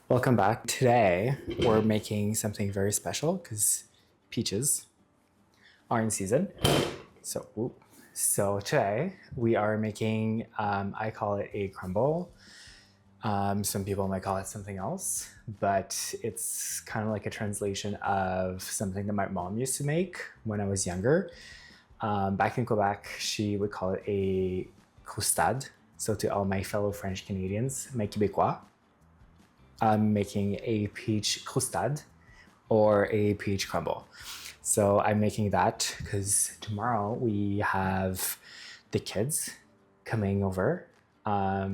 Welcome back. Today we're making something very special because peaches are in season. So today we are making. I call it a crumble. Some people might call it something else, but it's kind of like a translation of something that my mom used to make when I was younger. Back in Quebec, she would call it a croustade. So to all my fellow French Canadians, mes Québécois, I'm making a peach croustade or a peach crumble. So I'm making that because tomorrow we have the kids coming over. Our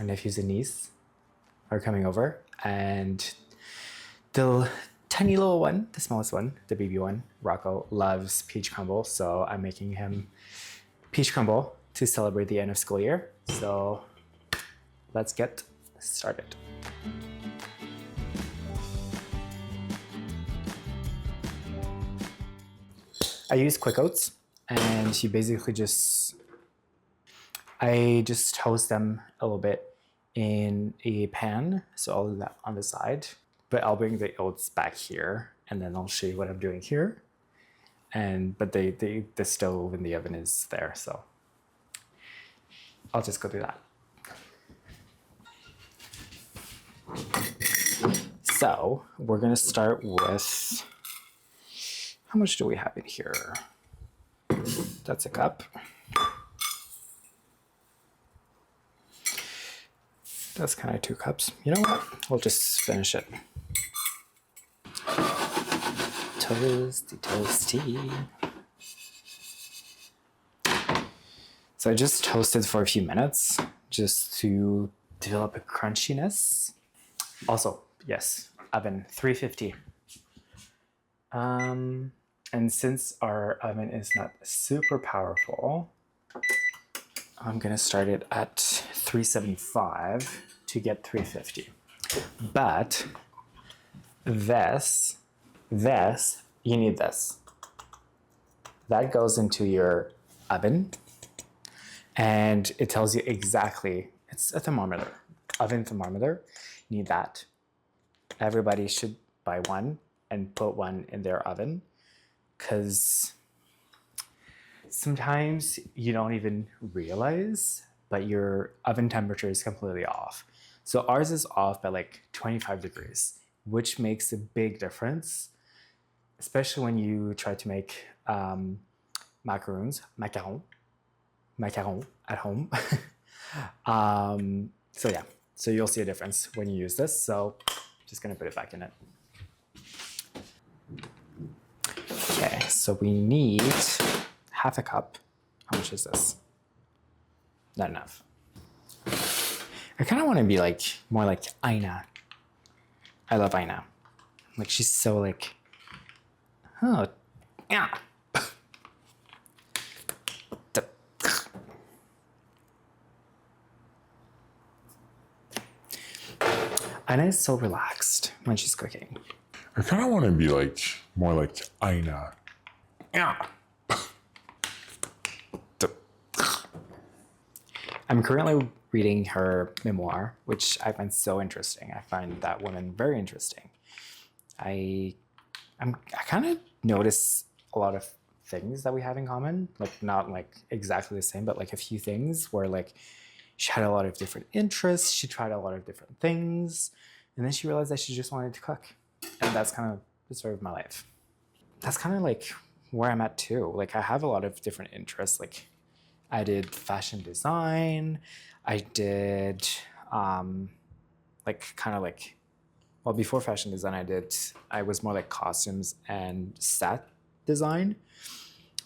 nephews and niece are coming over, and the tiny little one, the smallest one, the baby one, Rocco, loves peach crumble. So I'm making him peach crumble to celebrate the end of school year. So let's get started. I use quick oats, and you basically I just toast them a little bit in a pan, so I'll do that on the side. But I'll bring the oats back here, and then I'll show you what I'm doing here. But the stove in the oven is there, so I'll just go do that. So we're gonna start with, how much do we have in here? That's a cup. That's kind of 2 cups. You know what? We'll just finish it. Toasty. So I just toasted for a few minutes just to develop a crunchiness. Also, yes, oven 350. And since our oven is not super powerful, I'm gonna start it at 375 to get 350. But this, you need this. That goes into your oven, and it tells you exactly, it's a thermometer, oven thermometer. You need that. Everybody should buy one and put one in their oven, because sometimes you don't even realize, but your oven temperature is completely off. So ours is off by like 25 degrees, which makes a big difference, especially when you try to make macaron at home. So you'll see a difference when you use this. So just gonna put it back in it. Okay, so we need half a cup. How much is this? Not enough. I kind of want to be like more like Aina. I love Aina. Like, she's so like, oh, yeah. Aina is so relaxed when she's cooking. I kind of want to be like more like Aina. Yeah. I'm currently reading her memoir, which I find so interesting. I find that woman very interesting. I kind of notice a lot of things that we have in common, like not like exactly the same, but like a few things where like she had a lot of different interests. She tried a lot of different things, and then she realized that she just wanted to cook, and that's kind of the story of my life. That's kind of like where I'm at too. Like, I have a lot of different interests. Like, I did fashion design. I did before fashion design, I was more like costumes and set design.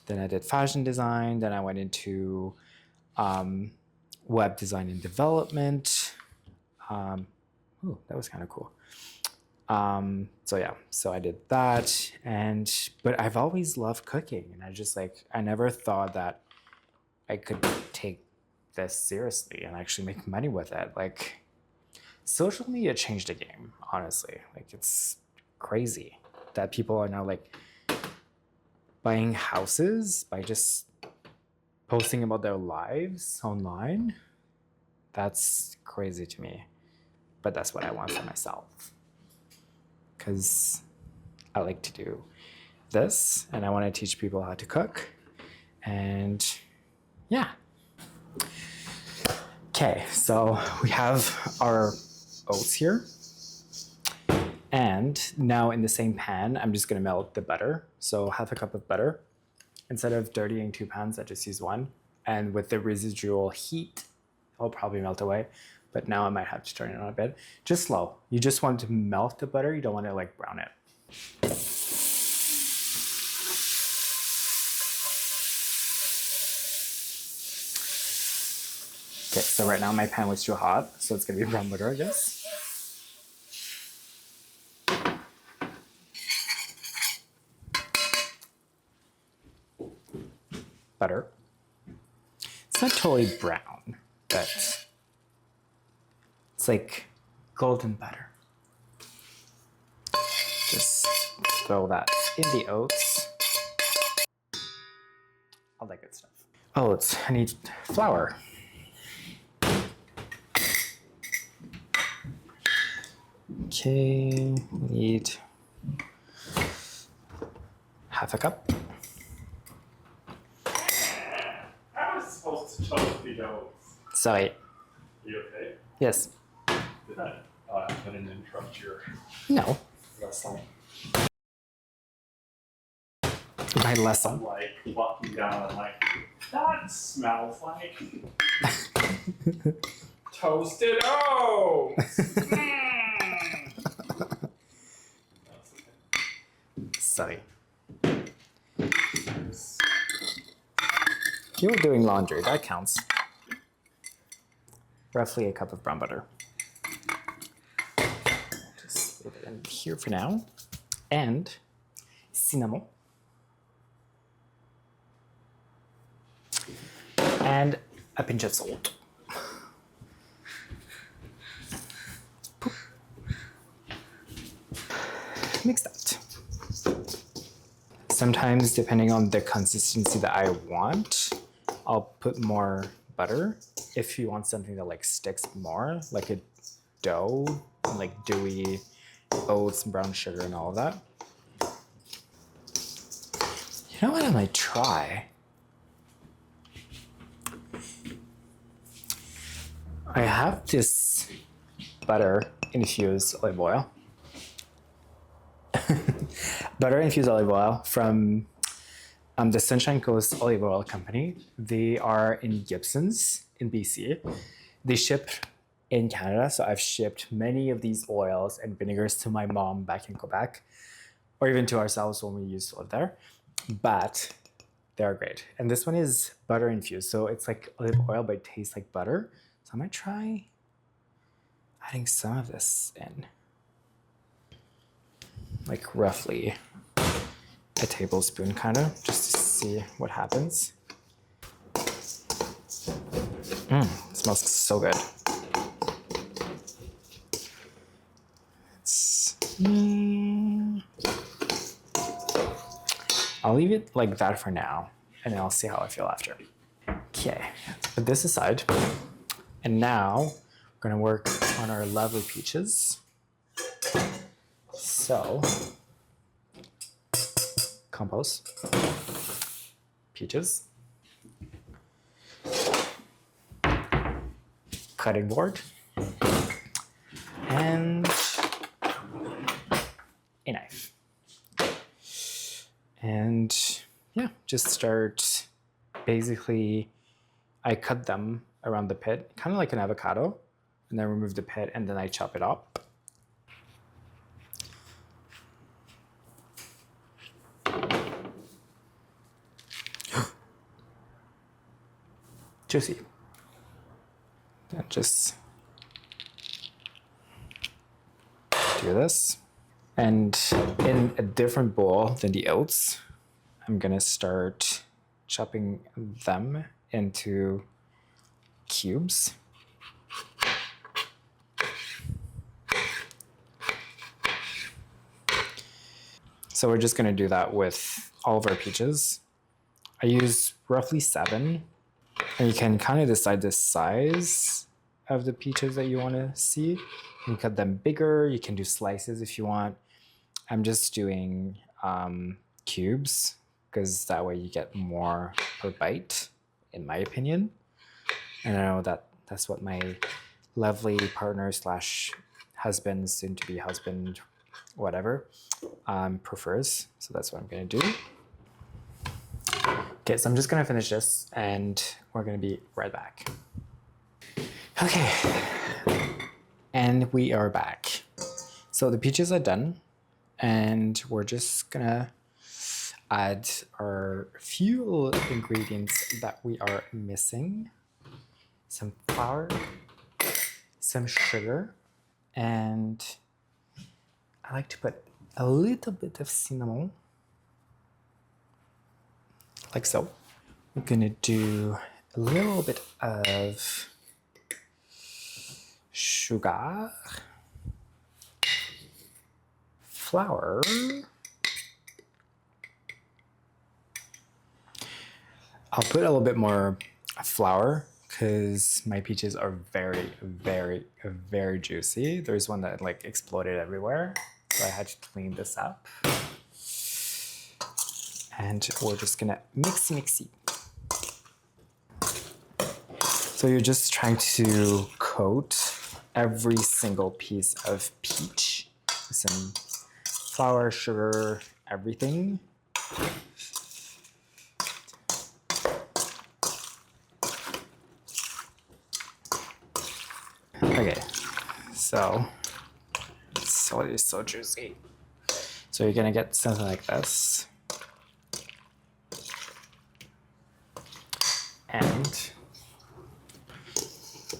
Then I did fashion design. Then I went into web design and development. That was kind of cool. So I did that, but I've always loved cooking, and I never thought that I could take this seriously and actually make money with it. Like, social media changed the game, honestly. Like, it's crazy that people are now like buying houses by just posting about their lives online. That's crazy to me. but that's what I want for myself. Because I like to do this, and I want to teach people how to cook. And yeah. Okay, so we have our oats here. And now in the same pan, I'm just gonna melt the butter. So 1/2 cup of butter. Instead of dirtying 2 pans, I just use 1. And with the residual heat, it'll probably melt away. But now I might have to turn it on a bit. Just slow. You just want to melt the butter. You don't want to like brown it. Okay, so right now my pan was too hot, so it's gonna be brown butter, I guess. Butter. It's not totally brown, but it's like golden butter. Just throw that in the oats. All that good stuff. Oats, I need flour. Okay, we need 1/2 cup. I was supposed to toast the oats. Sorry. You okay? Yes. Did I didn't interrupt your No. lesson? My lesson. I'm like walking down and like, that smells like toasted oats. Sorry. You were doing laundry, that counts. Roughly 1 cup of brown butter. Just leave it in here for now. And cinnamon. And a pinch of salt. Mix that. Sometimes, depending on the consistency that I want, I'll put more butter. If you want something that like sticks more, like a dough, and like dewy oats and brown sugar and all of that. You know what I might try? I have this butter infused olive oil. Butter infused olive oil from the Sunshine Coast Olive Oil Company. They are in Gibsons in BC. They ship in Canada, so I've shipped many of these oils and vinegars to my mom back in Quebec, or even to ourselves when we used to live there. But they're great. And this one is butter infused, so it's like olive oil, but it tastes like butter. So I might try adding some of this in. Like roughly a tablespoon, kind of, just to see what happens. It smells so good. I'll leave it like that for now, and then I'll see how I feel after. Okay, let's put this aside. And now we're gonna work on our lovely peaches. So, compost, peaches, cutting board, and a knife. And yeah, just start, basically, I cut them around the pit, kind of like an avocado, and then remove the pit, and then I chop it up. Juicy. Then just do this. And in a different bowl than the oats, I'm gonna start chopping them into cubes. So we're just gonna do that with all of our peaches. I use roughly 7. And you can kind of decide the size of the peaches that you want to see. You can cut them bigger. You can do slices if you want. I'm just doing cubes because that way you get more per bite, in my opinion. And I know that that's what my lovely partner slash husband, soon to be husband, whatever, prefers. So that's what I'm gonna do. Okay, so I'm just gonna finish this and we're gonna be right back. Okay, and we are back. So the peaches are done and we're just gonna add our few ingredients that we are missing. Some flour, some sugar, and I like to put a little bit of cinnamon, like so. We're gonna do a little bit of sugar, flour, I'll put a little bit more flour because my peaches are very, very, very juicy. There's one that like exploded everywhere, so I had to clean this up. And we're just gonna mixy. So you're just trying to coat every single piece of peach with some flour, sugar, everything. Okay, so it's so juicy. So you're gonna get something like this. And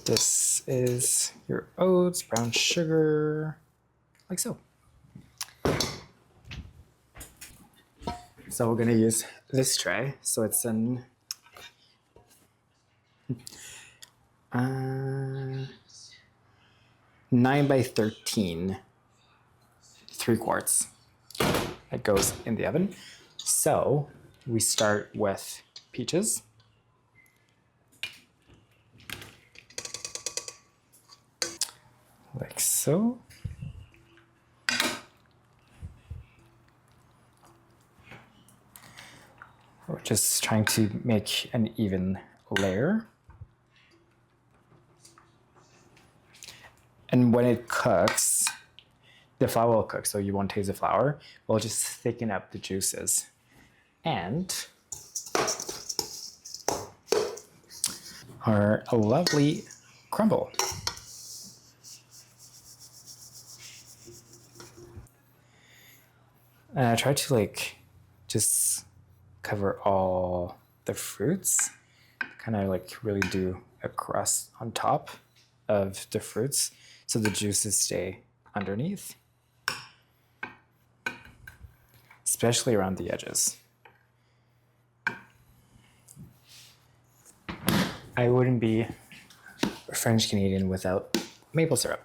this is your oats, brown sugar, like so. So we're gonna use this tray. So it's an 9 by 13, 3 quarts. That goes in the oven. So we start with peaches. Like so. We're just trying to make an even layer. And when it cooks, the flour will cook, so you won't taste the flour. We'll just thicken up the juices. And our lovely crumble. And I try to like just cover all the fruits, kind of like really do a crust on top of the fruits so the juices stay underneath, especially around the edges. I wouldn't be French Canadian without maple syrup.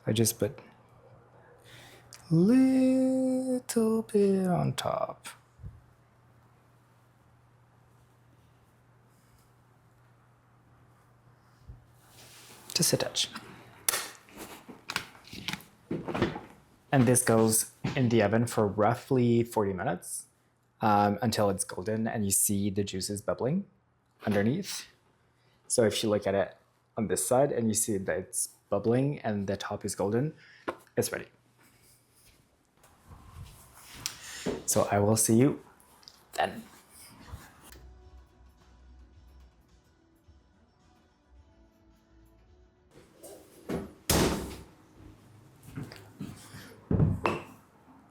I just put a little bit on top. Just a touch. And this goes in the oven for roughly 40 minutes until it's golden and you see the juices bubbling underneath. So if you look at it on this side and you see that it's bubbling and the top is golden, it's ready. So I will see you then.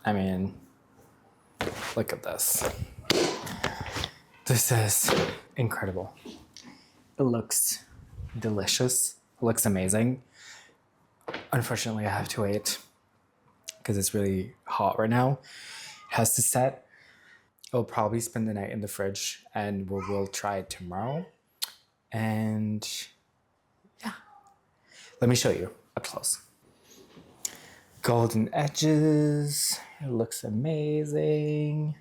I mean, look at this. This is incredible. It looks delicious. It looks amazing. Unfortunately, I have to wait because it's really hot right now. It has to set. I'll probably spend the night in the fridge and we'll try it tomorrow. And yeah, let me show you up close. Golden edges. It looks amazing.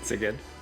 Is it good?